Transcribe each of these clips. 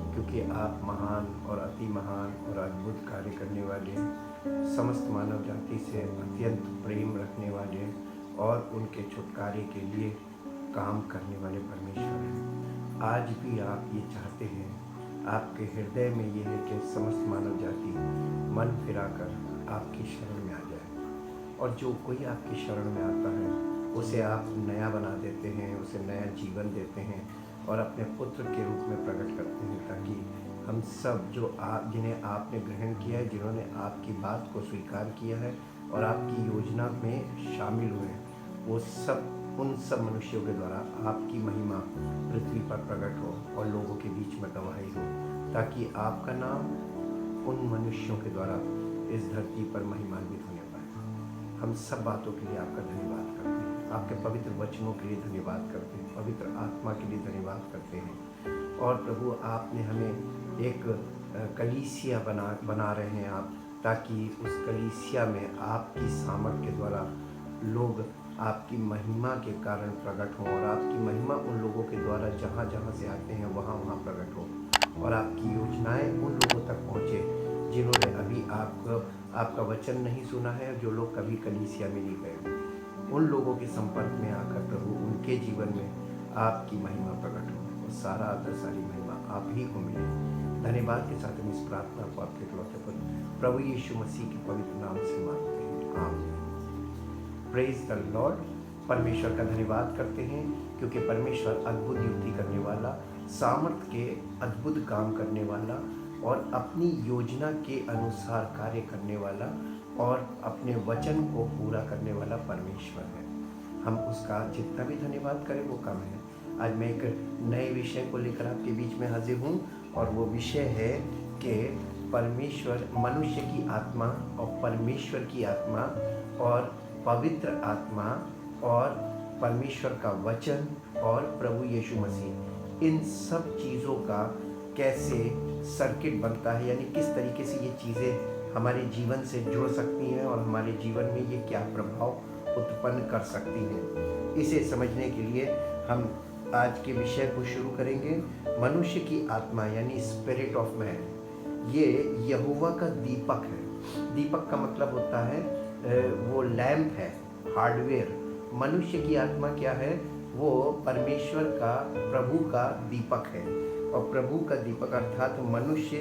क्योंकि आप महान और अति महान और अद्भुत कार्य करने वाले हैं। समस्त मानव जाति से अत्यंत प्रेम रखने वाले और उनके छुटकारे के लिए काम करने वाले परमेश्वर हैं। आज भी आप ये चाहते हैं, आपके हृदय में ये है कि समस्त मानव जाति मन फिराकर आपकी शरण में आ जाए, और जो कोई आपकी शरण में आता है उसे आप नया बना देते हैं, उसे नया जीवन देते हैं और अपने पुत्र के रूप में प्रकट करते हैं, ताकि हम सब जिन्हें आपने ग्रहण किया है, जिन्होंने आपकी बात को स्वीकार किया है और आपकी योजना में शामिल हुए हैं, वो सब उन सब मनुष्यों के द्वारा आपकी महिमा पृथ्वी पर प्रकट हो और लोगों के बीच में गवाही हो, ताकि आपका नाम उन मनुष्यों के द्वारा इस धरती पर महिमान्वित होने पाए। हम सब बातों के लिए आपका धन्यवाद करते हैं, आपके पवित्र वचनों के लिए धन्यवाद करते हैं, पवित्र आत्मा के लिए धन्यवाद करते हैं। और प्रभु, आपने हमें एक कलीसिया बना रहे हैं आप, ताकि उस कलीसिया में आपकी सामर्थ के द्वारा लोग आपकी महिमा के कारण प्रकट हों, और आपकी महिमा उन लोगों के द्वारा जहाँ जहाँ से आते हैं वहाँ वहाँ प्रकट हो, और आपकी योजनाएं उन लोगों तक पहुँचे जिन्होंने अभी आपका वचन नहीं सुना है, जो लोग कभी कलीसिया में नहीं गए। उन लोगों के संपर्क में आकर प्रभु उनके जीवन में आपकी महिमा प्रकट हो, और सारा आदर सारी महिमा आप ही को मिले। धन्यवाद के साथ हम इस प्रार्थना को आपके इकलौते पुत्र प्रभु यीशु मसीह के पवित्र नाम से मांगते हैं, आमीन। Praise the Lord. परमेश्वर का धन्यवाद करते हैं, क्योंकि परमेश्वर अद्भुत युक्ति करने वाला, सामर्थ के अद्भुत काम करने वाला और अपनी योजना के अनुसार कार्य करने वाला और अपने वचन को पूरा करने वाला परमेश्वर है। हम उसका जितना भी धन्यवाद करें वो कम है। आज मैं एक नए विषय को लेकर आपके बीच में हाजिर हूँ, और वो विषय है कि परमेश्वर, मनुष्य की आत्मा और परमेश्वर की आत्मा और पवित्र आत्मा और परमेश्वर का वचन और प्रभु यीशु मसीह, इन सब चीज़ों का कैसे सर्किट बनता है, यानी किस तरीके से ये चीज़ें हमारे जीवन से जुड़ सकती हैं और हमारे जीवन में ये क्या प्रभाव उत्पन्न कर सकती हैं। इसे समझने के लिए हम आज के विषय को शुरू करेंगे। मनुष्य की आत्मा यानी स्पिरिट ऑफ मैन, ये यहोवा का दीपक है। दीपक का मतलब होता है वो लैंप है, हार्डवेयर। मनुष्य की आत्मा क्या है? वो परमेश्वर का, प्रभु का दीपक है, और प्रभु का दीपक अर्थात मनुष्य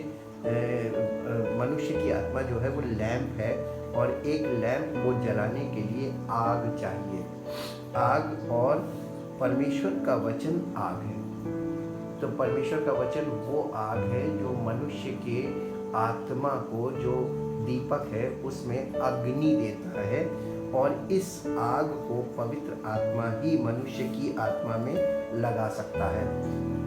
की आत्मा जो है वो लैंप है, और एक लैंप को जलाने के लिए आग चाहिए। आग, और परमेश्वर का वचन आग है। तो परमेश्वर का वचन वो आग है जो मनुष्य के आत्मा को, जो दीपक है उसमें अग्नि देता है, और इस आग को पवित्र आत्मा ही मनुष्य की आत्मा में लगा सकता है,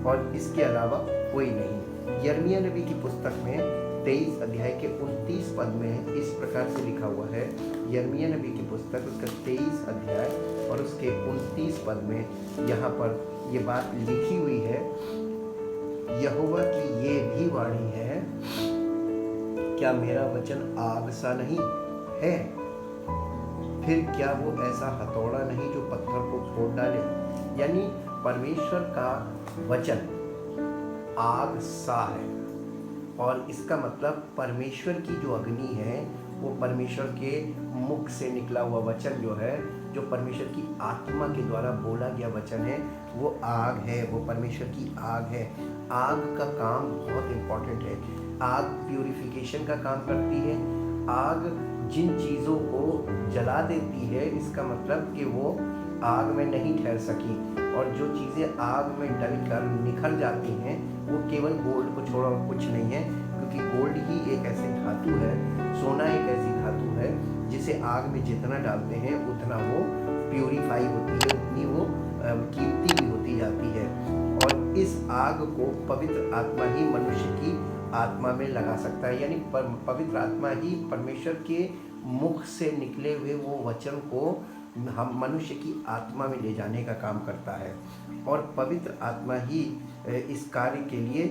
और इसके अलावा कोई नहीं। यिर्मयाह नबी की पुस्तक में 23 अध्याय के 29 पद में इस प्रकार से लिखा हुआ है। यिर्मयाह नबी की पुस्तक, उसका 23 अध्याय और उसके 29 पद में यहाँ पर ये बात लिखी हुई है, यहोवा की ये भी वाणी है, क्या मेरा वचन आग सा नहीं है? फिर क्या वो ऐसा हथौड़ा नहीं जो पत्थर को फोड़ डाले? यानी परमेश्वर का वचन आग सा है, और इसका मतलब परमेश्वर की जो अग्नि है वो परमेश्वर के मुख से निकला हुआ वचन जो है, जो परमेश्वर की आत्मा के द्वारा बोला गया वचन है, वो आग है, वो परमेश्वर की आग है। आग का काम बहुत इम्पोर्टेंट है। आग प्यूरिफिकेशन का काम करती है। आग जिन चीज़ों को जला देती है, इसका मतलब कि वो आग में नहीं ठहर सकी, और जो चीज़ें आग में डलकर निखर जाती हैं वो केवल गोल्ड को छोड़ा और कुछ नहीं है, क्योंकि गोल्ड ही एक ऐसी धातु है, सोना एक ऐसी धातु है जिसे आग में जितना डालते हैं उतना वो प्यूरिफाई होती है, उतनी वो कीमती भी होती जाती है। और इस आग को पवित्र आत्मा ही मनुष्य की आत्मा में लगा सकता है, यानी पवित्र आत्मा ही परमेश्वर के मुख से निकले हुए वो वचन को हम मनुष्य की आत्मा में ले जाने का काम करता है, और पवित्र आत्मा ही इस कार्य के लिए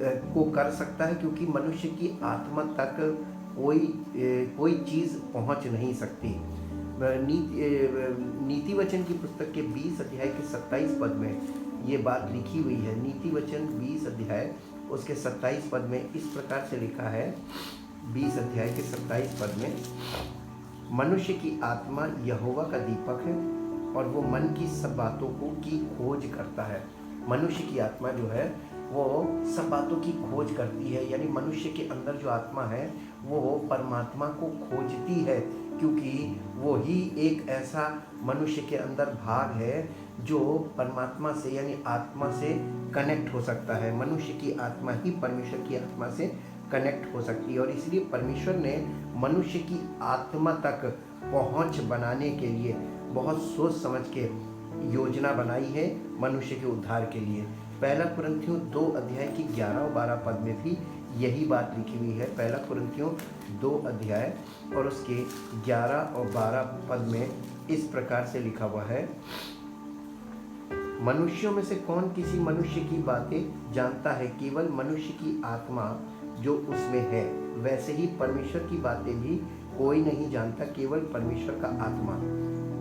को कर सकता है, क्योंकि मनुष्य की आत्मा तक कोई चीज़ पहुंच नहीं सकती। नीति वचन की पुस्तक के 20 अध्याय के 27 पद में ये बात लिखी हुई है। नीति वचन 20 अध्याय उसके 27 पद में इस प्रकार से लिखा है, 20 अध्याय के 27 पद में, मनुष्य की आत्मा यहोवा का दीपक है और वो मन की सब बातों की खोज करता है। मनुष्य की आत्मा जो है वो सब बातों की खोज करती है, यानी मनुष्य के अंदर जो आत्मा है वो परमात्मा को खोजती है, क्योंकि वो ही एक ऐसा मनुष्य के अंदर भाग है जो परमात्मा से यानी आत्मा से कनेक्ट हो सकता है। मनुष्य की आत्मा ही परमेश्वर की आत्मा से कनेक्ट हो सकती है, और इसलिए परमेश्वर ने मनुष्य की आत्मा तक पहुंच बनाने के लिए बहुत सोच समझ के योजना बनाई है मनुष्य के उद्धार के लिए। पहला कुरिन्थियों 2 अध्याय की 11 और 12 पद में भी यही बात लिखी हुई है। पहला कुरिन्थियों 2 अध्याय और उसके 11 और 12 पद में इस प्रकार से लिखा हुआ है, मनुष्यों में से कौन किसी मनुष्य की बातें जानता है? केवल मनुष्य की आत्मा जो उसमें है, वैसे ही परमेश्वर की बातें भी कोई नहीं जानता, केवल परमेश्वर का आत्मा।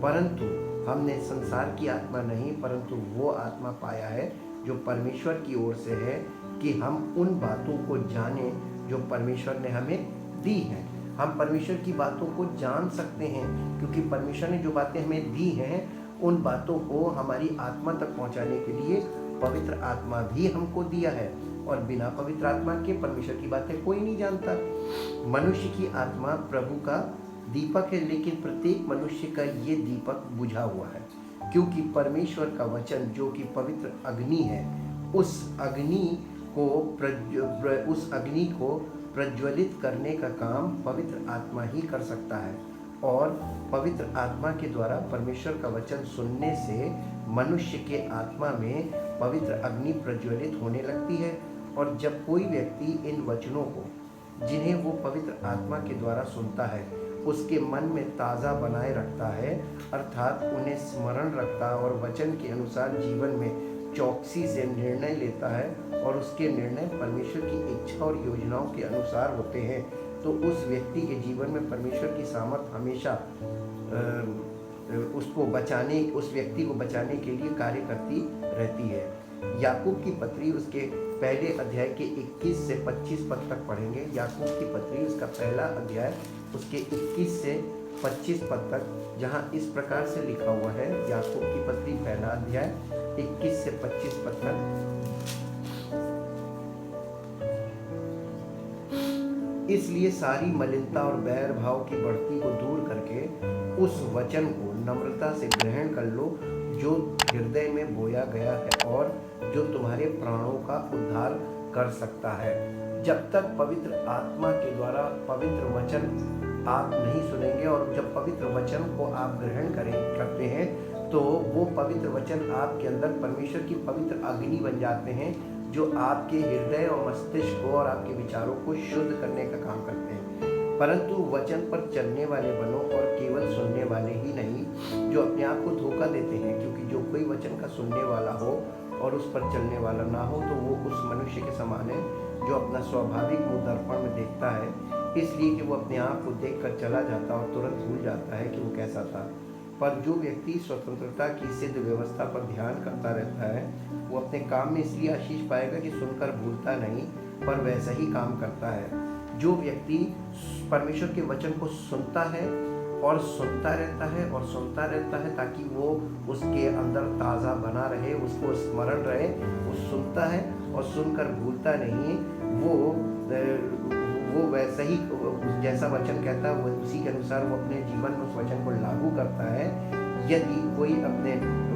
परंतु हमने संसार की आत्मा नहीं, परंतु वो आत्मा पाया है जो परमेश्वर की ओर से है, कि हम उन बातों को जाने जो परमेश्वर ने हमें दी हैं। हम परमेश्वर की बातों को जान सकते हैं, क्योंकि परमेश्वर ने जो बातें हमें दी हैं उन बातों को हमारी आत्मा तक पहुंचाने के लिए पवित्र आत्मा भी हमको दिया है, और बिना पवित्र आत्मा के परमेश्वर की बातें कोई नहीं जानता। मनुष्य की आत्मा प्रभु का दीपक है, लेकिन प्रत्येक मनुष्य का ये दीपक बुझा हुआ है, क्योंकि परमेश्वर का वचन जो कि पवित्र अग्नि है, उस अग्नि को प्रज्वलित करने का काम पवित्र आत्मा ही कर सकता है। और पवित्र आत्मा के द्वारा परमेश्वर का वचन सुनने से मनुष्य के आत्मा में पवित्र अग्नि प्रज्वलित होने लगती है, और जब कोई व्यक्ति इन वचनों को, जिन्हें वो पवित्र आत्मा के द्वारा सुनता है, उसके मन में ताज़ा बनाए रखता है, अर्थात उन्हें स्मरण रखता है और वचन के अनुसार जीवन में चौकसी से निर्णय लेता है, और उसके निर्णय परमेश्वर की इच्छा और योजनाओं के अनुसार होते हैं, तो उस व्यक्ति के जीवन में परमेश्वर की सामर्थ हमेशा उस व्यक्ति को बचाने के लिए कार्य करती रहती है। याकूब की पत्री उसके पहले अध्याय के 21 से 25 पद तक पढ़ेंगे। याकूब की पत्री उसका पहला अध्याय उसके 21 से 25 पद तक, जहाँ इस प्रकार से लिखा हुआ है, याकूब की पत्री पहला अध्याय 21 से 25 पद तक, इसलिए सारी मलिनता और बैर भाव की बढ़ती को दूर करके उस वचन को नम्रता से ग्रहण कर लो जो हृदय में बोया गया है और जो तुम्हारे प्राणों का उद्धार कर सकता है। जब तक पवित्र आत्मा के द्वारा पवित्र वचन आप नहीं सुनेंगे, और जब पवित्र वचन को आप ग्रहण करते हैं, तो वो पवित्र वचन आपके अंदर परमेश्वर की पवित्र अग्नि बन जाते हैं, जो आपके हृदय और मस्तिष्क को और आपके विचारों को शुद्ध करने का काम करते हैं। परंतु वचन पर चलने वाले बनो, और केवल सुनने वाले ही नहीं जो अपने आप को धोखा देते हैं, क्योंकि जो कोई वचन का सुनने वाला हो और उस पर चलने वाला ना हो, तो वो उस मनुष्य के समान है जो अपना स्वाभाविक मुँह दर्पण में देखता है, इसलिए कि वो अपने आप को देखकर चला जाता और तुरंत भूल जाता है कि वो कैसा था। पर जो व्यक्ति स्वतंत्रता की सिद्ध व्यवस्था पर ध्यान करता रहता है, वो अपने काम में इसलिए आशीष पाएगा कि सुनकर भूलता नहीं, पर वैसा ही काम करता है। जो व्यक्ति परमेश्वर के वचन को सुनता है और सुनता रहता है ताकि वो उसके अंदर ताज़ा बना रहे, उसको स्मरण रहे, वो सुनता है और सुनकर भूलता नहीं, वो वैसा ही जैसा वचन कहता है वो उसी के अनुसार वो अपने जीवन में उस वचन को लागू करता है। यदि कोई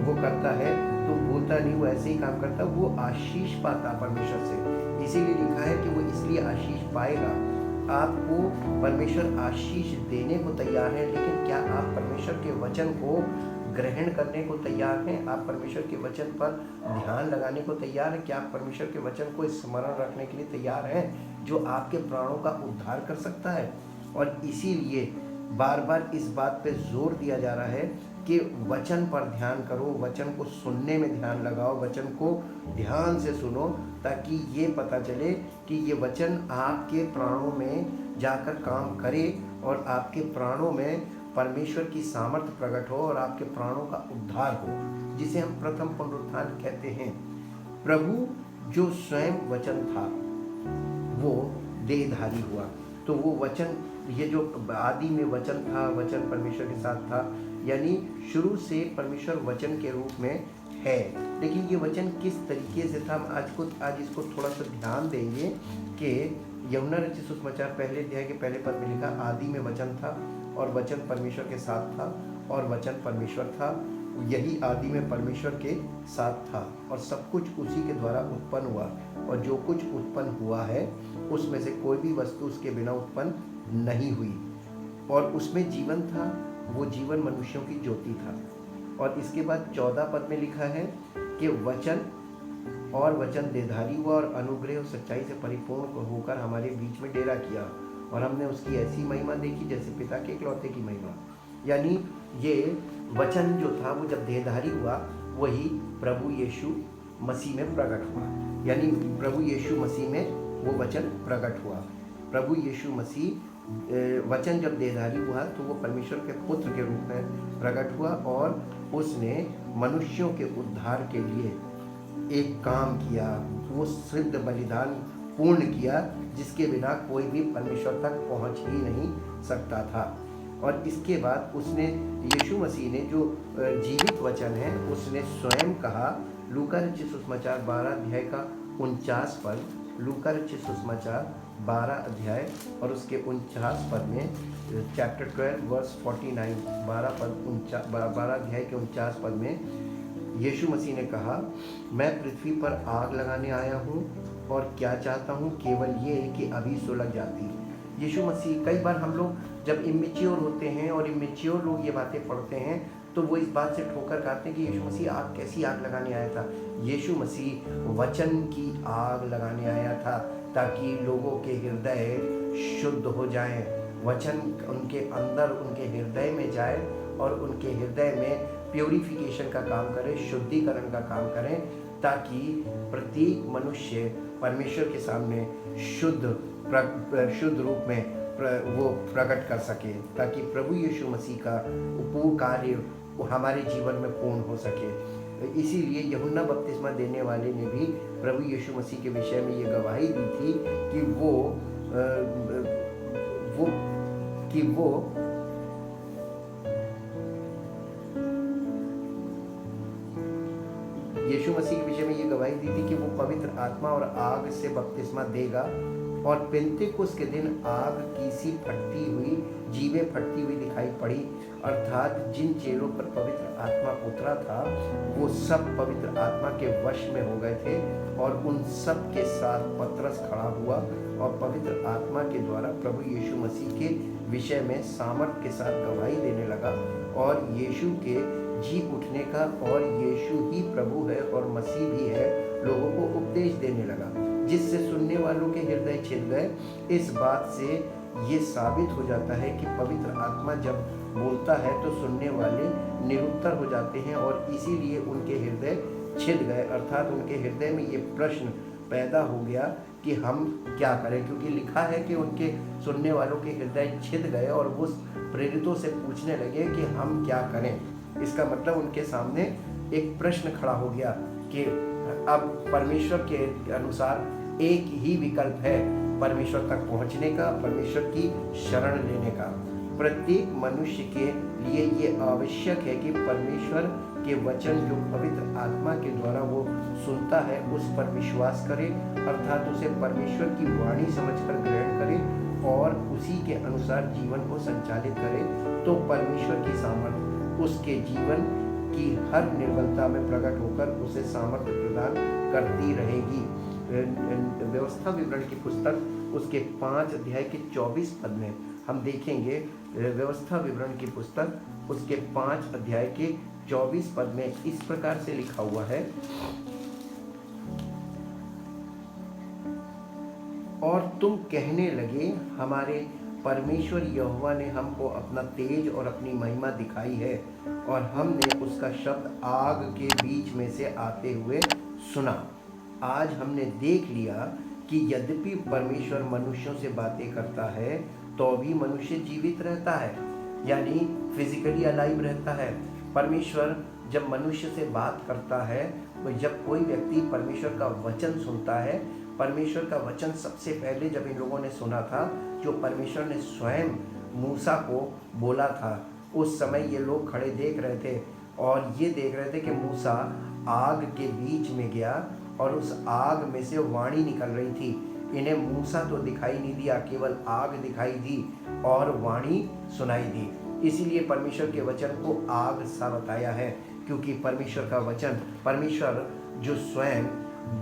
वो करता है तो भूलता नहीं, वो ऐसे ही काम करता, वो आशीष पाता परमेश्वर से। इसीलिए लिखा है कि वो इसलिए आशीष पाएगा। आपको परमेश्वर आशीष देने को तैयार है, लेकिन क्या आप परमेश्वर के वचन को ग्रहण करने को तैयार हैं? आप परमेश्वर के वचन पर ध्यान लगाने को तैयार हैं? क्या आप परमेश्वर के वचन को स्मरण रखने के लिए तैयार हैं, जो आपके प्राणों का उद्धार कर सकता है? और इसीलिए बार बार इस बात पे जोर दिया जा रहा है कि वचन पर ध्यान करो, वचन को सुनने में ध्यान लगाओ, वचन को ध्यान से सुनो, ताकि ये पता चले कि ये वचन आपके प्राणों में जाकर काम करे और आपके प्राणों में परमेश्वर की सामर्थ्य प्रकट हो और आपके प्राणों का उद्धार हो, जिसे हम प्रथम पुनरुत्थान कहते हैं। प्रभु जो स्वयं वचन था वो देहधारी हुआ। तो वो वचन, ये जो आदि में वचन था, वचन परमेश्वर के साथ था, यानी शुरू से परमेश्वर वचन के रूप में है। लेकिन ये वचन किस तरीके से था, हम आज इसको थोड़ा सा ध्यान देंगे कि यूहन्ना रचित सुसमाचार पहले अध्याय के पहले पद में लिखा, आदि में वचन था और वचन परमेश्वर के साथ था और वचन परमेश्वर था। यही आदि में परमेश्वर के साथ था और सब कुछ उसी के द्वारा उत्पन्न हुआ, और जो कुछ उत्पन्न हुआ है उसमें से कोई भी वस्तु उसके बिना उत्पन्न नहीं हुई। और उसमें जीवन था, वो जीवन मनुष्यों की ज्योति था। और इसके बाद 14 पद में लिखा है कि वचन और वचन देहधारी हुआ और अनुग्रह और सच्चाई से परिपूर्ण होकर हमारे बीच में डेरा किया, और हमने उसकी ऐसी महिमा देखी जैसे पिता के इकलौते की महिमा। यानी ये वचन जो था वो जब देहधारी हुआ, वही प्रभु यीशु मसीह में प्रकट हुआ। यानी प्रभु यीशु मसीह में वो वचन प्रकट हुआ। प्रभु यीशु मसीह वचन जब देहधारी हुआ तो वो परमेश्वर के पुत्र के रूप में प्रकट हुआ, और उसने मनुष्यों के उद्धार के लिए एक काम किया, वो सिद्ध बलिदान पूर्ण किया जिसके बिना कोई भी परमेश्वर तक पहुंच ही नहीं सकता था। और इसके बाद उसने, यीशु मसीह ने जो जीवित वचन है, उसने स्वयं कहा, लूका रचित सुसमाचार 12 अध्याय का 49 पद, लूका रचित सुसमाचार 12 अध्याय और उसके 49 पद में, चैप्टर 12 वर्स 49, 12 अध्याय के 49 पद में यीशु मसीह ने कहा, मैं पृथ्वी पर आग लगाने आया हूँ और क्या चाहता हूँ केवल ये कि अभी सुलग जाती। यीशु मसीह, कई बार हम लोग जब इमेच्योर होते हैं और इमेच्योर लोग ये बातें पढ़ते हैं तो वो इस बात से ठोकर खाते हैं कि यीशु मसीह कैसी आग लगाने आया था। यीशु मसीह वचन की आग लगाने आया था ताकि लोगों के हृदय शुद्ध हो जाएं, वचन उनके अंदर, उनके हृदय में जाए और उनके हृदय में प्यूरिफिकेशन का काम करे, शुद्धिकरण का काम करें, ताकि प्रत्येक मनुष्य परमेश्वर के सामने शुद्ध रूप में वो प्रकट कर सके, ताकि प्रभु यीशु मसीह का पूर्ण कार्य हमारे जीवन में पूर्ण हो सके। इसीलिए यूहन्ना बपतिस्मा देने वाले ने भी प्रभु यीशु मसीह के विषय में ये गवाही दी थी कि वो यीशु मसीह के विषय में ये गवाही दी थी कि वो पवित्र आत्मा और आग से बपतिस्मा देगा, और पेंतेकुस्त के दिन आग की सी फटती हुई, जीवें फटती हुई दिखाई पड़ी, अर्थात जिन चेलों पर पवित्र आत्मा उतरा था वो सब पवित्र आत्मा के वश में हो गए थे, और उन सब के साथ पतरस खड़ा हुआ और पवित्र आत्मा के द्वारा प्रभु यीशु मसीह के विषय में सामर्थ के साथ गवाही देने लगा, और यीशु के जी उठने का और यीशु ही प्रभु है और मसीह भी है लोगों को उपदेश देने लगा, जिससे सुनने वालों के हृदय छिद गए। इस बात से ये साबित हो जाता है कि पवित्र आत्मा जब बोलता है तो सुनने वाले निरुत्तर हो जाते हैं, और इसीलिए उनके हृदय छिद गए, अर्थात उनके हृदय में ये प्रश्न पैदा हो गया कि हम क्या करें, क्योंकि लिखा है कि उनके सुनने वालों के हृदय छिद गए और वो प्रेरितों से पूछने लगे कि हम क्या करें। इसका मतलब उनके सामने एक प्रश्न खड़ा हो गया कि अब परमेश्वर के अनुसार एक ही विकल्प है परमेश्वर तक पहुंचने का, परमेश्वर की शरण लेने का। प्रत्येक मनुष्य के लिए ये आवश्यक है कि परमेश्वर के वचन जो पवित्र आत्मा के द्वारा वो सुनता है उस पर विश्वास करे, अर्थात उसे परमेश्वर की वाणी समझकर ग्रहण करे और उसी के अनुसार जीवन को संचालित करे, तो परमेश्वर की सामर्थ उसके जीवन की हर निर्बलता में प्रकट होकर उसे सामर्थ्य प्रदान करती रहेगी। व्यवस्था विवरण की पुस्तक उसके 5 अध्याय के 24 पद में हम देखेंगे, व्यवस्था विवरण की पुस्तक उसके 5 अध्याय के 24 पद में इस प्रकार से लिखा हुआ है, और तुम कहने लगे हमारे परमेश्वर यहोवा ने हमको अपना तेज और अपनी महिमा दिखाई है, और हमने उसका शब्द आग के बीच में से आते हुए सुना। आज हमने देख लिया कि यद्यपि परमेश्वर मनुष्यों से बातें करता है तो भी मनुष्य जीवित रहता है, यानी फिजिकली अलाइव रहता है। परमेश्वर जब मनुष्य से बात करता है, तो जब कोई व्यक्ति परमेश्वर का वचन सुनता है, परमेश्वर का वचन सबसे पहले जब इन लोगों ने सुना था, जो परमेश्वर ने स्वयं मूसा को बोला था, उस समय ये लोग खड़े देख रहे थे और ये देख रहे थे कि मूसा आग के बीच में गया और उस आग में से वाणी निकल रही थी। इन्हें मूसा तो दिखाई नहीं दिया, केवल आग दिखाई दी और वाणी सुनाई दी। इसीलिए परमेश्वर के वचन को आग सा बताया है, क्योंकि परमेश्वर का वचन, परमेश्वर जो स्वयं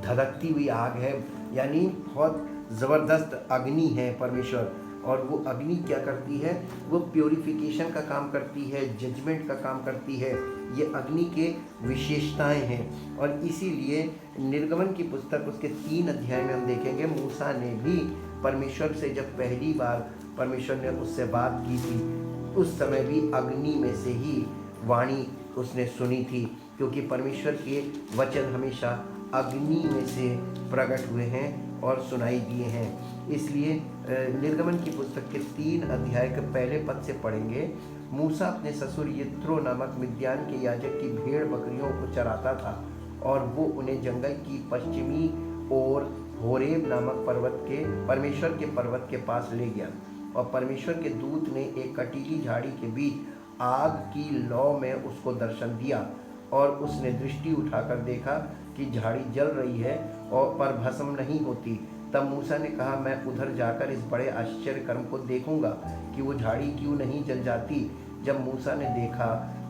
धधकती हुई आग है, यानी बहुत ज़बरदस्त अग्नि है परमेश्वर। और वो अग्नि क्या करती है? वो प्योरिफिकेशन का काम करती है, जजमेंट का काम करती है। ये अग्नि के विशेषताएं हैं। और इसीलिए निर्गमन की पुस्तक उसके 3 अध्याय में हम देखेंगे, मूसा ने भी परमेश्वर से जब पहली बार परमेश्वर ने उससे बात की थी, उस समय भी अग्नि में से ही वाणी उसने सुनी थी, क्योंकि परमेश्वर के वचन हमेशा अग्नि में से प्रकट हुए हैं और सुनाई दिए हैं। इसलिए निर्गमन की पुस्तक के 3 अध्याय के पहले पद से पढ़ेंगे। मूसा अपने ससुर यित्रो नामक मिद्यान के याजक की भेड़ बकरियों को चराता था और वो उन्हें जंगल की पश्चिमी ओर होरेब नामक पर्वत के परमेश्वर के पर्वत के पास ले गया। और परमेश्वर के दूत ने एक कटीली झाड़ी के बीच आग की लौ में उसको दर्शन दिया और उसने दृष्टि उठाकर देखा कि झाड़ी जल रही है और पर भस्म नहीं होती। तब मूसा ने कहा, मैं उधर जाकर इस बड़े आश्चर्य कर्म को देखूंगा कि वो झाड़ी क्यों नहीं जल जाती। जब मूसा ने देखा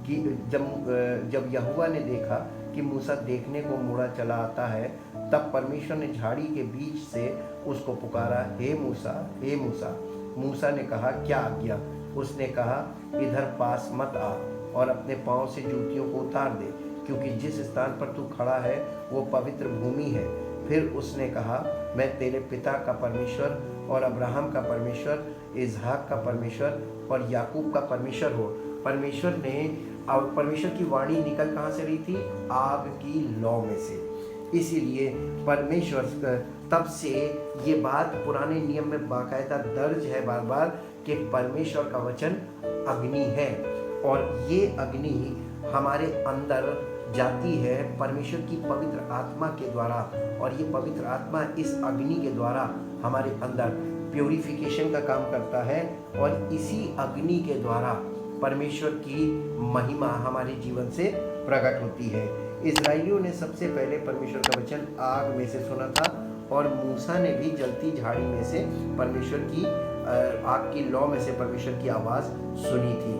कि जब यहोवा ने देखा कि मूसा देखने को मुड़ा चला आता है, तब परमेश्वर ने झाड़ी के बीच से उसको पुकारा, हे मूसा, हे मूसा। मूसा ने कहा, क्या आज्ञा? उसने कहा, इधर पास मत आ और अपने पाँव से जूतियों को उतार दे, क्योंकि जिस स्थान पर तू खड़ा है वो पवित्र भूमि है। फिर उसने कहा, मैं तेरे पिता का परमेश्वर और अब्राहम का परमेश्वर, इसहाक का परमेश्वर और याकूब का परमेश्वर हो। परमेश्वर की वाणी निकल कहाँ से रही थी? आग की लौ में से। इसीलिए परमेश्वर, तब से ये बात पुराने नियम में बाकायदा दर्ज है बार बार कि परमेश्वर का वचन अग्नि है और ये अग्नि हमारे अंदर जाती है परमेश्वर की पवित्र आत्मा के द्वारा। और ये पवित्र आत्मा इस अग्नि के द्वारा हमारे अंदर प्योरिफिकेशन का काम करता है और इसी अग्नि के द्वारा परमेश्वर की महिमा हमारे जीवन से प्रकट होती है। इस्राएलियों ने सबसे पहले परमेश्वर का वचन आग में से सुना था और मूसा ने भी जलती झाड़ी में से परमेश्वर की आग की लौ में से परमेश्वर की आवाज़ सुनी थी।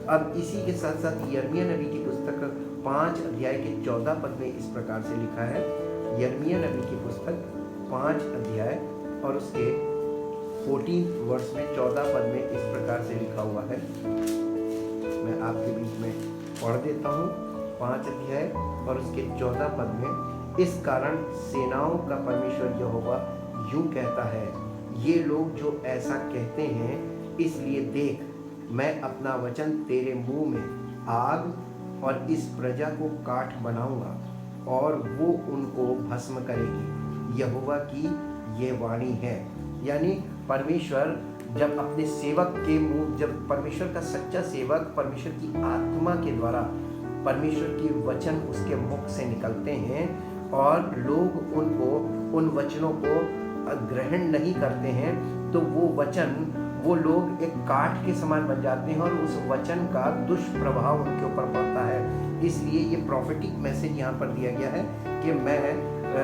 अब इसी के साथ साथ यिर्मयाह नबी की पुस्तक 5 अध्याय के 14 पद में इस प्रकार से लिखा है। यिर्मयाह नबी की पुस्तक 5 अध्याय और उसके 14 वर्ष में 14 पद में इस प्रकार से लिखा हुआ है। मैं आपके बीच में पढ़ देता हूँ। 5 अध्याय और उसके 14 पद में, इस कारण सेनाओं का परमेश्वर यहोवा यूं कहता है, ये लोग जो ऐसा कहते हैं, इसलिए देख, मैं अपना वचन तेरे मुंह में आग और इस प्रजा को काठ बनाऊंगा और वो उनको भस्म करेगी। यहोवा की ये वाणी है। यानी परमेश्वर जब अपने सेवक के मुंह, जब परमेश्वर का सच्चा सेवक परमेश्वर की आत्मा के द्वारा परमेश्वर के वचन उसके मुख से निकलते हैं और लोग उन वचनों को ग्रहण नहीं करते हैं, तो वो लोग एक काठ के समान बन जाते हैं और उस वचन का दुष्प्रभाव उनके ऊपर पड़ता है। इसलिए ये प्रॉफिटिक मैसेज यहाँ पर दिया गया है कि मैं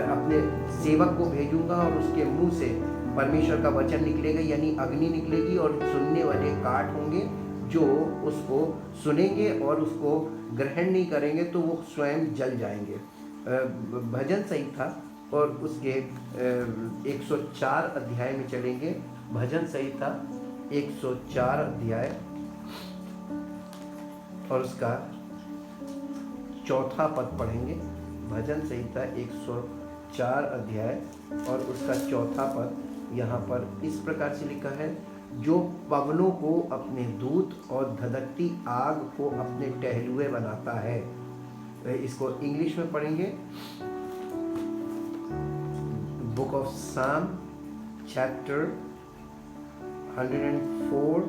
अपने सेवक को भेजूंगा और उसके मुंह से परमेश्वर का वचन निकलेगा, यानी अग्नि निकलेगी और सुनने वाले काठ होंगे जो उसको सुनेंगे और उसको ग्रहण नहीं करेंगे तो वो स्वयं जल जाएंगे। भजन संहिता और उसके 104 अध्याय में चलेंगे। भजन संहिता 104 अध्याय और उसका 4था पद पढ़ेंगे। भजन संहिता 104 अध्याय और उसका 4था पद यहाँ पर इस प्रकार से लिखा है, जो पवनों को अपने दूत और धधकती आग को अपने टहलुए बनाता है। इसको इंग्लिश में पढ़ेंगे। बुक ऑफ साम चैप्टर 104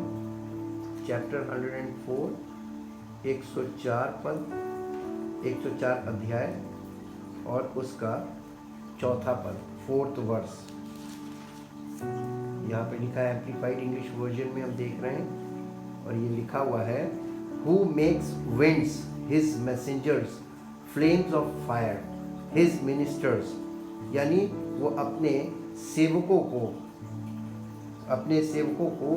104 104 पद 104 अध्याय और उसका 4था पद, 4th वर्स। यहाँ पे लिखा है, एम्प्लीफाइड इंग्लिश वर्जन में हम देख रहे हैं, और ये लिखा हुआ है, Who makes winds his messengers, flames of fire his ministers। यानी वो अपने सेवकों को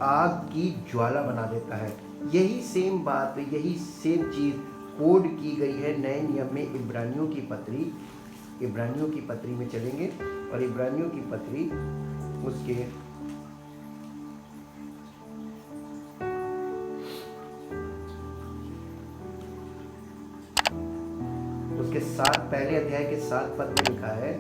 आग की ज्वाला बना देता है। यही सेम बात, यही सेम चीज कोड की गई है नए नियम में। इब्रानियों की पत्री में चलेंगे, और इब्रानियों की पत्री उसके 7 पहले अध्याय के 7 पद में लिखा है,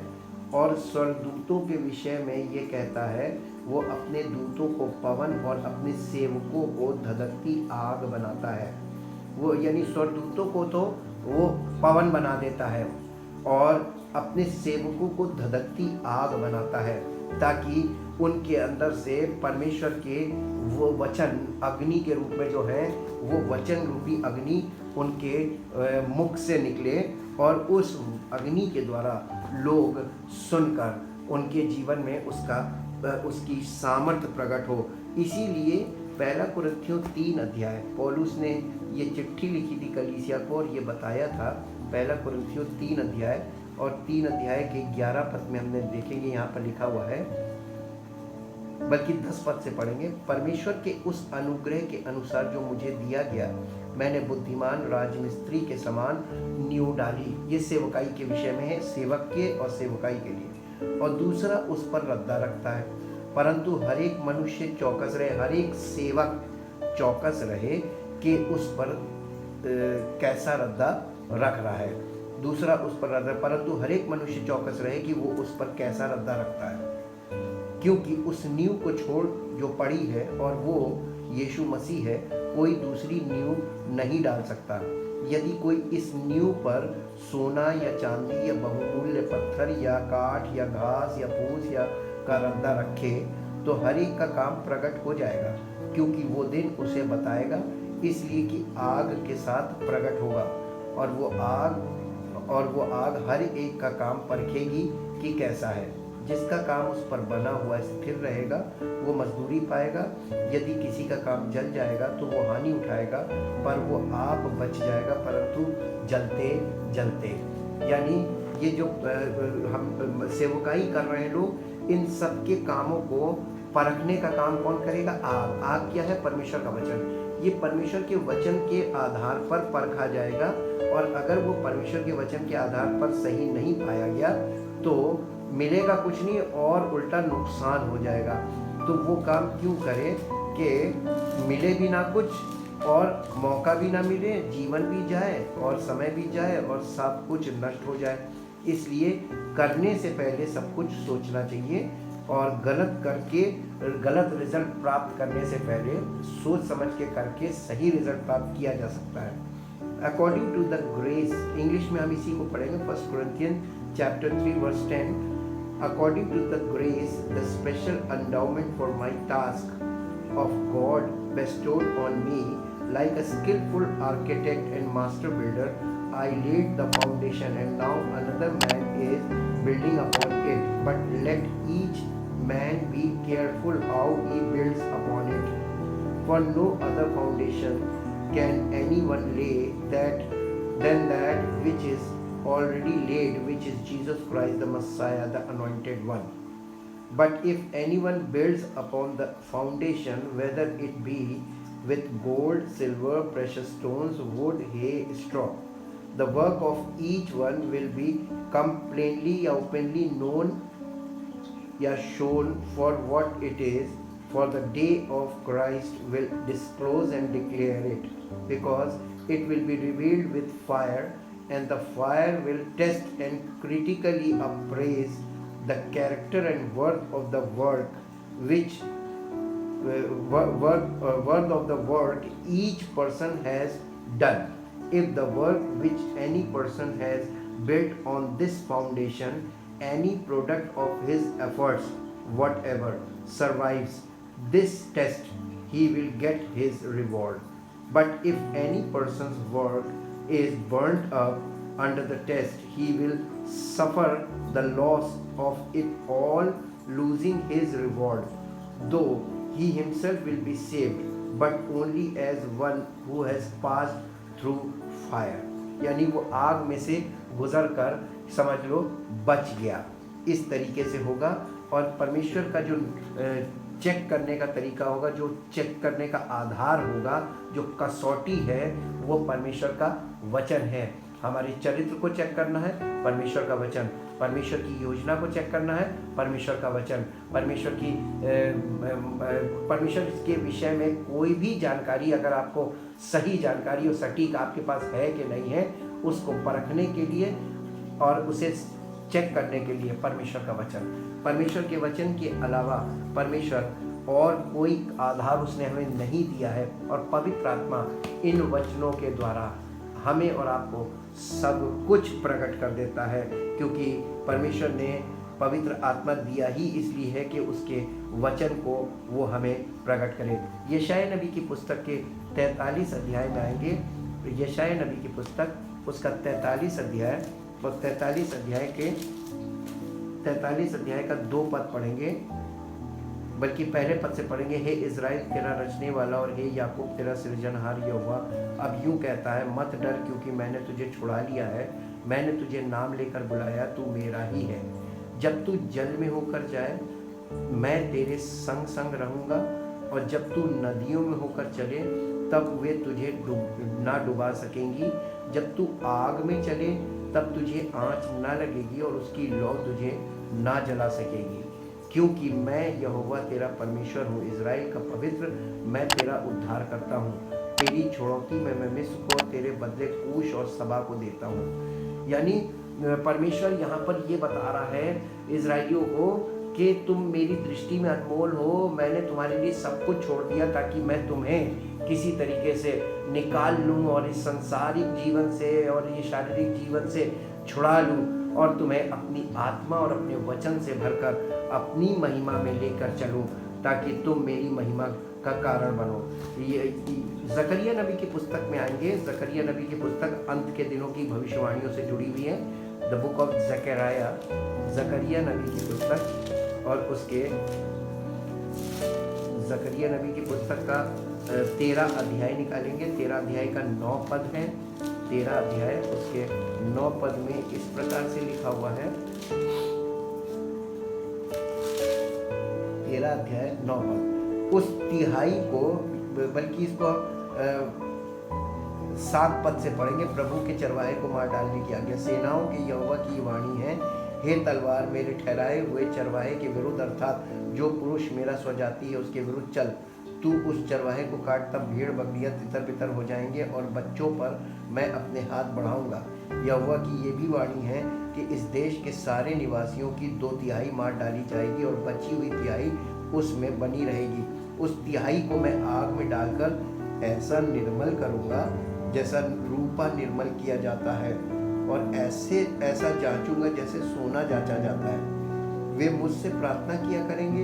और स्वर्गदूतों के विषय में ये कहता है, वो अपने दूतों को पवन और अपने सेवकों को धधकती आग बनाता है। वो यानी स्वर्गदूतों को तो वो पवन बना देता है और अपने सेवकों को धधकती आग बनाता है, ताकि उनके अंदर से परमेश्वर के वो वचन अग्नि के रूप में जो है, वो वचन रूपी अग्नि उनके मुख से निकले, और उस अग्नि के द्वारा लोग सुनकर उनके जीवन में उसकी सामर्थ्य प्रकट हो। इसीलिए पहला कुरिन्थियों 3 अध्याय पौलुस ने ये चिट्ठी लिखी थी कलीसिया को, और ये बताया था। पहला कुरिन्थियों 3 अध्याय और 3 अध्याय के 11 पद में हमने देखेंगे, यहाँ पर लिखा हुआ है, बल्कि 10 पद से पढ़ेंगे। परमेश्वर के उस अनुग्रह के अनुसार जो मुझे दिया गया, मैंने बुद्धिमान राजमिस्त्री के समान नींव डाली। ये सेवकाई के विषय में है, सेवक के और सेवकाई के लिए। और दूसरा उस पर रद्दा रखता है, परंतु हर एक मनुष्य चौकस रहे, हर एक सेवक चौकस रहे कि उस पर कैसा रद्दा रख रहा है। दूसरा उस पर रद्दा, परंतु हर एक मनुष्य चौकस रहे कि वो उस पर कैसा रद्दा रखता है, क्योंकि उस नींव को छोड़ जो पड़ी है और वो यीशु मसीह है, कोई दूसरी नींव नहीं डाल सकता। यदि कोई इस नींव पर सोना या चांदी या बहुमूल्य पत्थर या काठ या घास या फूस या का रद्दा रखे, तो हर एक का काम प्रकट हो जाएगा, क्योंकि वो दिन उसे बताएगा, इसलिए कि आग के साथ प्रकट होगा, और वो आग हर एक का काम परखेगी कि कैसा है। जिसका काम उस पर बना हुआ स्थिर रहेगा वो मजदूरी पाएगा। यदि किसी का काम जल जाएगा तो वो हानि उठाएगा, पर वो आप बच जाएगा, परंतु जलते जलते। यानी ये जो हम सेवकाई कर रहे हैं लोग, इन सब के कामों को परखने का काम कौन करेगा? आग क्या है? परमेश्वर का वचन। ये परमेश्वर के वचन के आधार पर परखा जाएगा, और अगर वो परमेश्वर के वचन के आधार पर सही नहीं पाया गया तो मिलेगा कुछ नहीं और उल्टा नुकसान हो जाएगा। तो वो काम क्यों करे कि मिले भी ना कुछ और मौका भी ना मिले, जीवन भी जाए और समय भी जाए और सब कुछ नष्ट हो जाए। इसलिए करने से पहले सब कुछ सोचना चाहिए, और गलत रिजल्ट प्राप्त करने से पहले सोच समझ के करके सही रिजल्ट प्राप्त किया जा सकता है। According to the grace, English में हम इसी को पढ़ेंगे, 1 Corinthians chapter 3 verse 10। According to the grace, the special endowment for my task of God bestowed on me, like a skillful architect and master builder, I laid the foundation, and now another man is building upon it. But let each man be careful how he builds upon it. For no other foundation can anyone lay than that which is already laid, which is Jesus Christ the Messiah, the anointed one. But if anyone builds upon the foundation, whether it be with gold, silver, precious stones, wood, hay, straw, the work of each one will become plainly, openly known, shown for what it is, for the day of Christ will disclose and declare it, because it will be revealed with fire, and the fire will test and critically appraise the character and worth of the work each person has done. If the work which any person has built on this foundation, any product of his efforts whatever survives this test, he will get his reward. But if any person's work is burnt up under the test, he will suffer the loss of it all, losing his reward, though he himself will be saved, but only as one who has passed through fire. यानी वो आग में से गुजर कर समझ लो बच गया, इस तरीके से होगा। और परमेश्वर का जो चेक करने का तरीका होगा, जो चेक करने का आधार होगा, जो कसौटी है, वो परमेश्वर का वचन है। हमारे चरित्र को चेक करना है, परमेश्वर का वचन। परमेश्वर की योजना को चेक करना है, परमेश्वर का वचन। परमेश्वर के विषय में कोई भी जानकारी, अगर आपको सही जानकारी और सटीक आपके पास है कि नहीं है, उसको परखने के लिए और उसे चेक करने के लिए परमेश्वर का वचन। परमेश्वर के वचन के अलावा परमेश्वर और कोई आधार उसने हमें नहीं दिया है। और पवित्र आत्मा इन वचनों के द्वारा हमें और आपको सब कुछ प्रकट कर देता है, क्योंकि परमेश्वर ने पवित्र आत्मा दिया ही इसलिए है कि उसके वचन को वो हमें प्रकट करे। यशायाह नबी की पुस्तक के 43 अध्याय में आएंगे। यशायाह नबी की पुस्तक उसका 43 अध्याय और 43 अध्याय का 2 पद पढ़ेंगे, बल्कि पहले पद से पढ़ेंगे। हे इज़राइल तेरा रचने वाला और हे याकूब तेरा सृजनहार यहोवा अब यूँ कहता है, मत डर, क्योंकि मैंने तुझे छुड़ा लिया है, मैंने तुझे नाम लेकर बुलाया, तू मेरा ही है। जब तू जल में होकर जाए मैं तेरे संग संग रहूँगा, और जब तू नदियों में होकर चले तब वे तुझे ना डुबा सकेंगी। जब तू आग में चले तब तुझे आँच ना लगेगी और उसकी लौ तुझे ना जला सकेगी, क्योंकि मैं यहोवा तेरा परमेश्वर हूँ, इज़राइल का पवित्र, मैं तेरा उद्धार करता हूँ। तेरी छुड़ौती में मैं मिस्र को और तेरे बदले कूश और सबा को देता हूँ। यानी परमेश्वर यहाँ पर ये बता रहा है इज़राइलियों को कि तुम मेरी दृष्टि में अनमोल हो, मैंने तुम्हारे लिए सब कुछ छोड़ दिया ताकि मैं तुम्हें किसी तरीके से निकाल लूँ और इस सांसारिक जीवन से और ये शारीरिक जीवन से छुड़ा लूँ और तुम्हें अपनी आत्मा और अपने वचन से भरकर अपनी महिमा में लेकर चलूँ, ताकि तुम मेरी महिमा का कारण बनो। ये जकरिया नबी की पुस्तक में आएंगे। जकरिया नबी की पुस्तक अंत के दिनों की भविष्यवाणियों से जुड़ी हुई है। द बुक ऑफ जकरिया, जकरिया नबी की पुस्तक, और उसके जकरिया नबी की पुस्तक का 13 अध्याय निकालेंगे। 13 अध्याय का 9 पद है। 13 अध्याय उसके 9 पद में इस प्रकार से लिखा हुआ है। 13 अध्याय 9 पद, उस तिहाई को, बल्कि इसको 7 पद से पढ़ेंगे। प्रभु के चरवाहे को मार डालने की आज्ञा, सेनाओं के यहोवा की वाणी है, हे तलवार मेरे ठहराए हुए चरवाहे के विरुद्ध, अर्थात जो पुरुष मेरा स्वजाति है उसके विरुद्ध चल। तू उस चरवाहे को काट, तब भेड़ बकरियां तितर बितर हो जाएंगे और बच्चों पर मैं अपने हाथ बढ़ाऊंगा। यहोवा की ये भी वाणी है कि इस देश के सारे निवासियों की 2/3 मार डाली जाएगी और बची हुई तिहाई उसमें बनी रहेगी। उस तिहाई को मैं आग में डालकर ऐसा निर्मल करूंगा जैसा रूपा निर्मल किया जाता है, और ऐसा जांचूंगा जैसे सोना जांचा जाता है। वे मुझसे प्रार्थना किया करेंगे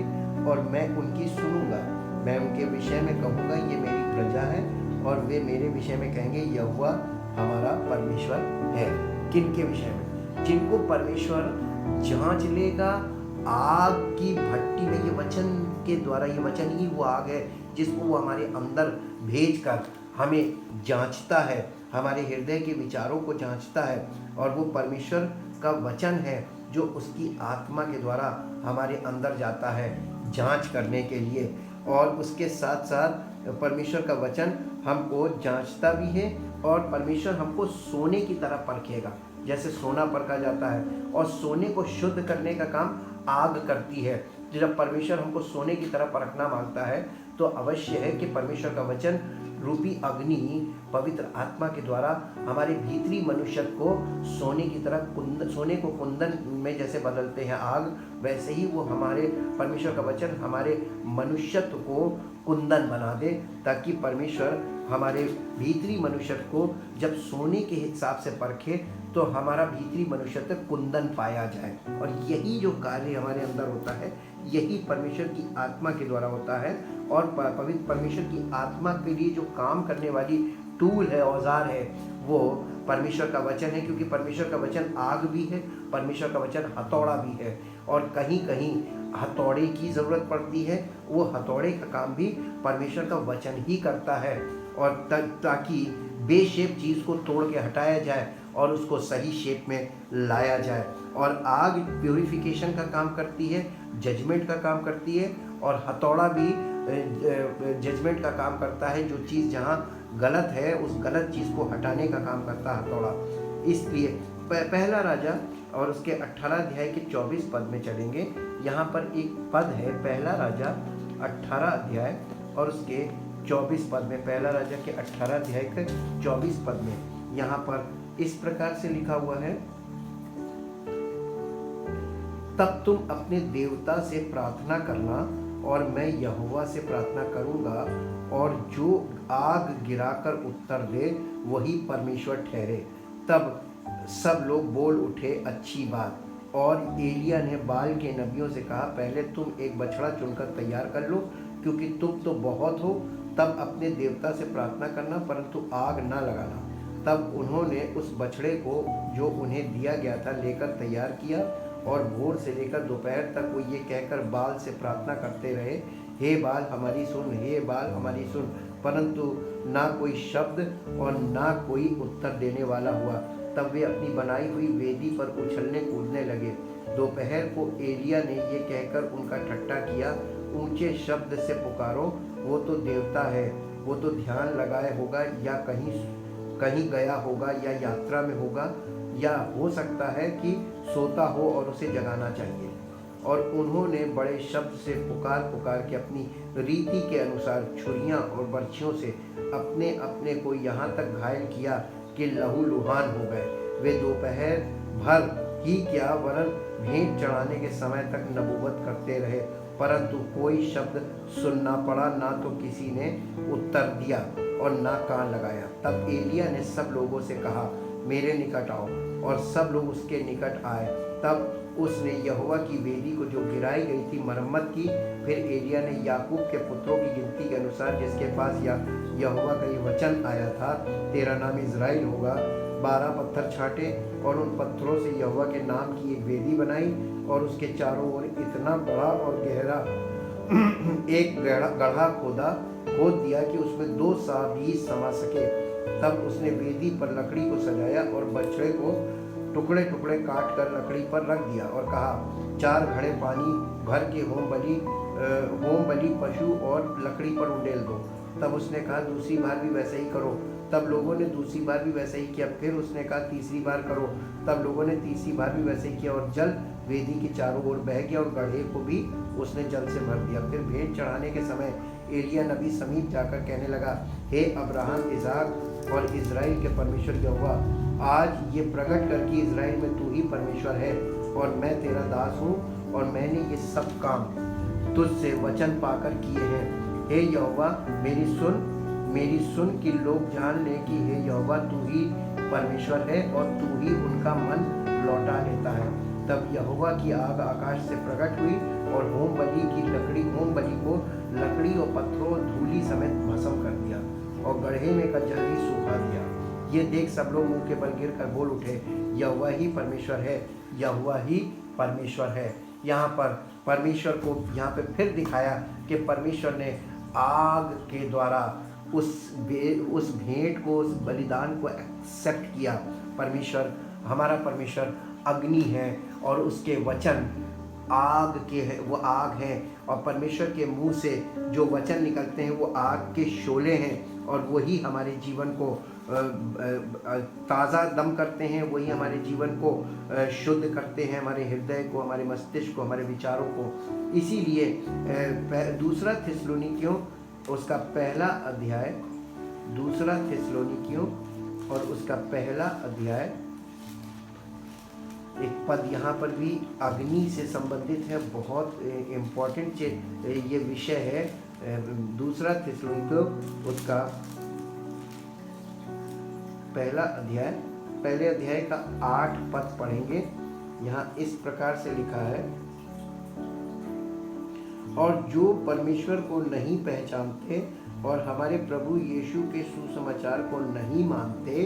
और मैं उनकी सुनूंगा। मैं उनके विषय में कहूँगा ये मेरी प्रजा है, और वे मेरे विषय में कहेंगे यहोवा हमारा परमेश्वर है। किन के विषय में? जिनको परमेश्वर जांच लेगा आग की भट्टी में। ये वचन के द्वारा, ये वचन ही वो आग है जिसको वो हमारे अंदर भेजकर हमें जांचता है, हमारे हृदय के विचारों को जांचता है। और वो परमेश्वर का वचन है जो उसकी आत्मा के द्वारा हमारे अंदर जाता है जांच करने के लिए। और उसके साथ साथ परमेश्वर का वचन हमको जांचता भी है, और परमेश्वर हमको सोने की तरह परखेगा, जैसे सोना परखा जाता है। और सोने को शुद्ध करने का काम आग करती है। जब परमेश्वर हमको सोने की तरह परखना मांगता है तो अवश्य है कि परमेश्वर का वचन रूपी अग्नि पवित्र आत्मा के द्वारा हमारे भीतरी मनुष्य को सोने की तरह सोने को कुंदन में जैसे बदलते हैं आग, वैसे ही वो हमारे परमेश्वर का वचन हमारे मनुष्यत्व को कुंदन बना दे, ताकि परमेश्वर हमारे भीतरी मनुष्य को जब सोने के हिसाब से परखे तो हमारा भीतरी मनुष्यत्व कुंदन पाया जाए। और यही जो कार्य हमारे अंदर होता है, यही परमेश्वर की आत्मा के द्वारा होता है। और पवित्र परमेश्वर की आत्मा के लिए जो काम करने वाली टूल है, औजार है, वो परमेश्वर का वचन है, क्योंकि परमेश्वर का वचन आग भी है, परमेश्वर का वचन हथौड़ा भी है। और कहीं कहीं हथौड़े की ज़रूरत पड़ती है, वो हथौड़े का काम भी परमेश्वर का वचन ही करता है। और ताकि बेशेप चीज़ को तोड़ के हटाया जाए और उसको सही शेप में लाया जाए। और आग प्यूरिफिकेशन का काम करती है, जजमेंट का काम करती है, और हथौड़ा भी जजमेंट का काम करता है। जो चीज़ जहाँ गलत है उस गलत चीज़ को हटाने का काम करता है हथौड़ा। इसलिए पहला राजा और उसके 18 अध्याय के 24 पद में चलेंगे। यहाँ पर एक पद है, पहला राजा 18 अध्याय और उसके 24 पद में, पहला राजा के 18 अध्याय के 24 पद में यहाँ पर इस प्रकार से लिखा हुआ है, तब तुम अपने देवता से प्रार्थना करना और मैं यहोवा से प्रार्थना करूंगा, और जो आग गिराकर उत्तर दे वही परमेश्वर ठहरे। तब सब लोग बोल उठे, अच्छी बात। और एलिया ने बाल के नबियों से कहा, पहले तुम एक बछड़ा चुनकर तैयार कर लो, क्योंकि तुम तो बहुत हो। तब अपने देवता से प्रार्थना करना, परंतु आग न लगाना। तब उन्होंने उस बछड़े को जो उन्हें दिया गया था लेकर तैयार किया, और भोर से लेकर दोपहर तक वो ये कहकर बाल से प्रार्थना करते रहे, हे बाल हमारी सुन, हे बाल हमारी सुन। परंतु ना कोई शब्द और ना कोई उत्तर देने वाला हुआ। तब वे अपनी बनाई हुई वेदी पर उछलने कूदने लगे। दोपहर को एलिया ने ये कहकर उनका ठट्ठा किया, ऊंचे शब्द से पुकारो, वो तो देवता है, वो तो ध्यान लगाए होगा, या कहीं गया होगा, या यात्रा में होगा, या हो सकता है कि सोता हो और उसे जगाना चाहिए। और उन्होंने बड़े शब्द से पुकार पुकार के अपनी रीति के अनुसार छुरियां और बर्छियों से अपने अपने को यहाँ तक घायल किया कि लहूलुहान हो गए। वे दोपहर भर ही क्या, वरन भेंट चढ़ाने के समय तक नबूवत करते रहे, परंतु कोई शब्द सुनना पड़ा, ना तो किसी ने उत्तर दिया और ना कान लगाया। तब एलिया ने सब लोगों से कहा, मेरे निकट आओ, और सब लोग उसके निकट आए। तब उसने यहोवा की वेदी को जो गिराई गई थी मरम्मत की। फिर एलिया ने याकूब के पुत्रों की गिनती के अनुसार, जिसके पास यहोवा का ये वचन आया था, तेरा नाम इज़राइल होगा, 12 पत्थर छांटे और उन पत्थरों से यहोवा के नाम की एक वेदी बनाई, और उसके चारों ओर इतना बड़ा और गहरा एक गड्ढा खोद दिया कि उसमें 2 सा भी समा सके। तब उसने वेदी पर लकड़ी को सजाया और बछड़े को टुकड़े टुकड़े काट कर लकड़ी पर रख दिया, और कहा, 4 घड़े पानी भर के होम बलि पशु और लकड़ी पर उंडेल दो। तब उसने कहा, दूसरी बार भी वैसे ही करो। तब लोगों ने दूसरी बार भी वैसे ही किया। फिर उसने कहा, तीसरी बार करो। तब लोगों ने तीसरी बार भी वैसे ही किया, और जल वेदी के चारों ओर बह गया और गड्ढे को भी उसने जल से भर दिया। फिर भेंट चढ़ाने के समय एलिया नबी समीप जाकर कहने लगा, हे अब्राहम, इसाक और इज़राइल के परमेश्वर यहोवा, आज ये प्रकट कर कि इज़राइल में तू ही परमेश्वर है, और मैं तेरा दास हूँ, और मैंने ये सब काम तुझसे वचन पाकर किए हैं। हे यहोवा, मेरी सुन कि लोग जान लें कि हे यहोवा तू ही परमेश्वर है, और तू ही उनका मन लौटा लेता है। तब यहोवा की आग आकाश से प्रकट हुई और होम बलि को लकड़ी और पत्थरों और धूलि समेत भस्म कर दिया, और गड्ढे में का जल ही सूखा दिया। ये देख सब लोग मुंह के बल गिर कर बोल उठे, यहोवा ही परमेश्वर है, यहोवा ही परमेश्वर है। यहाँ पर परमेश्वर को यहाँ पे फिर दिखाया कि परमेश्वर ने आग के द्वारा उस भेंट को, उस बलिदान को एक्सेप्ट किया। परमेश्वर, हमारा परमेश्वर अग्नि है, और उसके वचन आग के है, वो आग है, और परमेश्वर के मुंह से जो वचन निकलते हैं वो आग के शोले हैं, और वही हमारे जीवन को ताज़ा दम करते हैं, वही हमारे जीवन को शुद्ध करते हैं, हमारे हृदय को, हमारे मस्तिष्क को, हमारे विचारों को। इसीलिए दूसरा थिस्सलुनीकियों उसका पहला अध्याय, दूसरा थिस्सलुनीकियों और उसका पहला अध्याय, एक पद यहाँ पर भी अग्नि से संबंधित है, बहुत इम्पोर्टेंट ये विषय है। दूसरा थिस्सलुनीकियों उसका पहला अध्याय, पहले अध्याय का 8 पद पढ़ेंगे। यहाँ इस प्रकार से लिखा है, और जो परमेश्वर को नहीं पहचानते और हमारे प्रभु यीशु के सुसमाचार को नहीं मानते,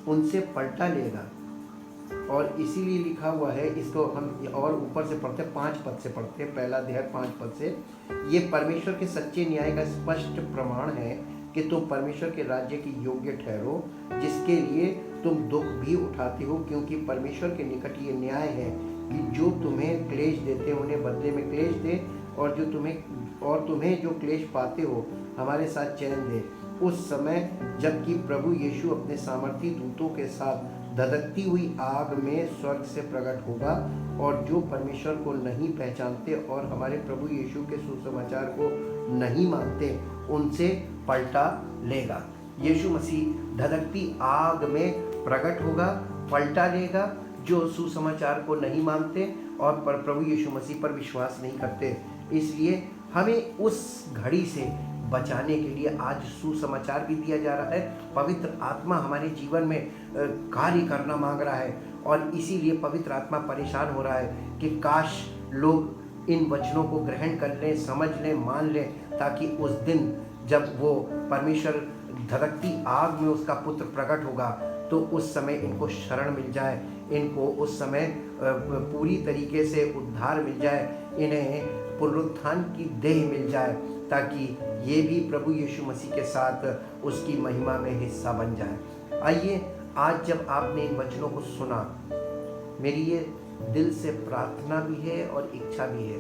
उनसे पलटा लेगा। और इसीलिए लिखा हुआ है, इसको हम और ऊपर से पढ़ते 5 पद से पढ़ते हैं, पहला अध्याय 5 पद से। ये परमेश्वर के सच्चे न्याय का स्पष्ट प्रमाण है कि तुम परमेश्वर के राज्य के योग्य ठहरो, जिसके लिए तुम दुख भी उठाते हो, क्योंकि परमेश्वर के निकट ये न्याय है कि जो तुम्हें क्लेश देते उन्हें बदले में क्लेश दे, और तुम्हें जो क्लेश पाते हो हमारे साथ चैन दे। उस समय जबकि प्रभु यीशु अपने सामर्थी दूतों के साथ धधकती हुई आग में स्वर्ग से प्रकट होगा, और जो परमेश्वर को नहीं पहचानते और हमारे प्रभु यीशु के सुसमाचार को नहीं मानते उनसे पलटा लेगा। यीशु मसीह धधकती आग में प्रकट होगा, पलटा लेगा जो सुसमाचार को नहीं मानते और प्रभु यीशु मसीह पर विश्वास नहीं करते। इसलिए हमें उस घड़ी से बचाने के लिए आज सुसमाचार भी दिया जा रहा है। पवित्र आत्मा हमारे जीवन में कार्य करना मांग रहा है, और इसीलिए पवित्र आत्मा परेशान हो रहा है कि काश लोग इन वचनों को ग्रहण कर लें, समझ लें, मान लें, ताकि उस दिन जब वो परमेश्वर धधकती आग में उसका पुत्र प्रकट होगा तो उस समय इनको शरण मिल जाए, इनको उस समय पूरी तरीके से उद्धार मिल जाए, इन्हें पुनरुत्थान की देह मिल जाए, ताकि ये भी प्रभु यीशु मसीह के साथ उसकी महिमा में हिस्सा बन जाए। आइए, आज जब आपने इन वचनों को सुना, मेरी ये दिल से प्रार्थना भी है और इच्छा भी है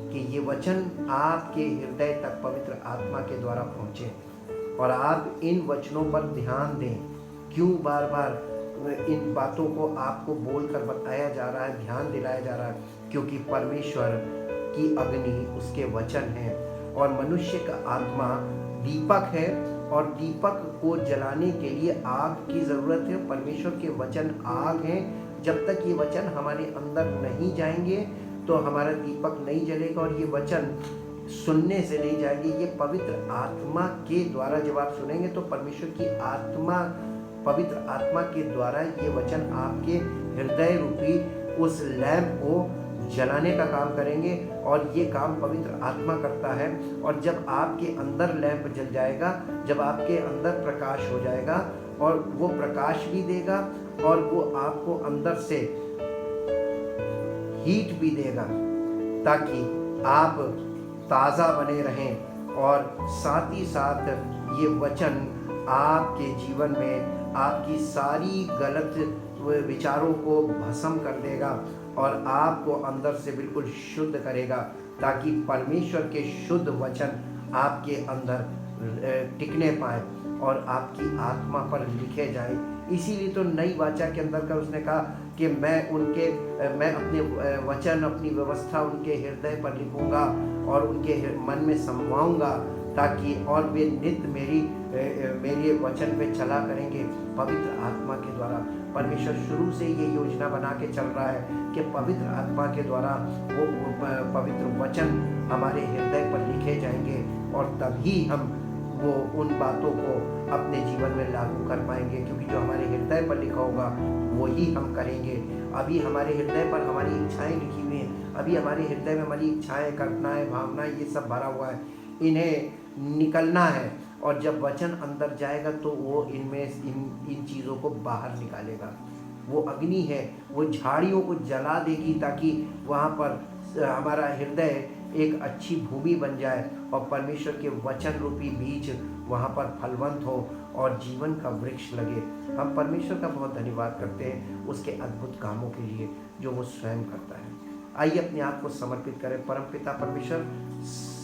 कि ये वचन आपके हृदय तक पवित्र आत्मा के द्वारा पहुँचे और आप इन वचनों पर ध्यान दें। क्यों बार बार इन बातों को आपको बोलकर बताया जा रहा है, ध्यान दिलाया जा रहा है? क्योंकि परमेश्वर की अग्नि उसके वचन है, और मनुष्य का आत्मा दीपक है, और दीपक को जलाने के लिए आग की ज़रूरत है। परमेश्वर के वचन आग हैं। जब तक ये वचन हमारे अंदर नहीं जाएंगे तो हमारा दीपक नहीं जलेगा, और ये वचन सुनने से नहीं जाएंगे। ये पवित्र आत्मा के द्वारा जब आप सुनेंगे तो परमेश्वर की आत्मा, पवित्र आत्मा के द्वारा ये वचन आपके हृदय रूपी उस लैंप को जलाने का काम करेंगे, और ये काम पवित्र आत्मा करता है। और जब आपके अंदर लैंप जल जाएगा, जब आपके अंदर प्रकाश हो जाएगा, और वो प्रकाश भी देगा और वो आपको अंदर से हीट भी देगा, ताकि आप ताज़ा बने रहें, और साथ ही साथ ये वचन आपके जीवन में आपकी सारी गलत विचारों को भस्म कर देगा और आपको अंदर से बिल्कुल शुद्ध करेगा, ताकि परमेश्वर के शुद्ध वचन आपके अंदर टिकने पाए और आपकी आत्मा पर लिखे जाए। इसीलिए तो नई वाचा के अंदर का उसने कहा कि मैं अपने वचन, अपनी व्यवस्था उनके हृदय पर लिखूंगा और उनके मन में समवाऊंगा, ताकि और वे नित्य मेरे वचन पे चला करेंगे। पवित्र आत्मा के द्वारा परमेश्वर शुरू से ये योजना बना के चल रहा है कि पवित्र आत्मा के द्वारा वो पवित्र वचन हमारे हृदय पर लिखे जाएंगे, और तभी हम वो उन बातों को अपने जीवन में लागू कर पाएंगे, क्योंकि जो हमारे हृदय पर लिखा होगा वही हम करेंगे। अभी हमारे हृदय पर हमारी इच्छाएं लिखी हुई हैं, अभी हमारे हृदय में हमारी इच्छाएं, कल्पनाएं, भावनाएं, ये सब भरा हुआ है, इन्हें निकलना है। और जब वचन अंदर जाएगा तो वो इन चीज़ों को बाहर निकालेगा। वो अग्नि है, वो झाड़ियों को जला देगी, ताकि वहाँ पर हमारा हृदय एक अच्छी भूमि बन जाए और परमेश्वर के वचन रूपी बीज वहाँ पर फलवंत हो और जीवन का वृक्ष लगे। हम परमेश्वर का बहुत धन्यवाद करते हैं उसके अद्भुत कामों के लिए जो वो स्वयं करता है। आइए अपने आप को समर्पित करें परमपिता परमेश्वर,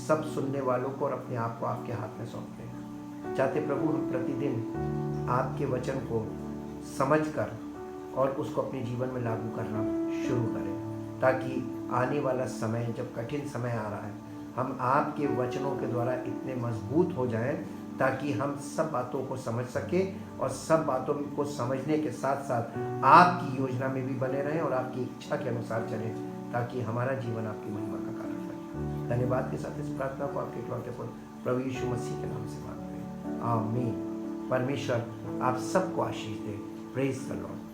सब सुनने वालों को और अपने आप को आपके हाथ में सौंपते हैं। चाहते प्रभु हम प्रतिदिन आपके वचन को समझकर और उसको अपने जीवन में लागू करना शुरू करें, ताकि आने वाला समय, जब कठिन समय आ रहा है, हम आपके वचनों के द्वारा इतने मजबूत हो जाएं ताकि हम सब बातों को समझ सकें और सब बातों को समझने के साथ साथ आपकी योजना में भी बने रहें और आपकी इच्छा के अनुसार चलें, ताकि हमारा जीवन आपकी महिमा का कारण बने। धन्यवाद के साथ इस प्रार्थना को आपके इकलौते पुत्र प्रभु यीशु मसीह के नाम से मांगते हैं, आमीन। परमेश्वर आप सबको आशीष दे। Praise the Lord.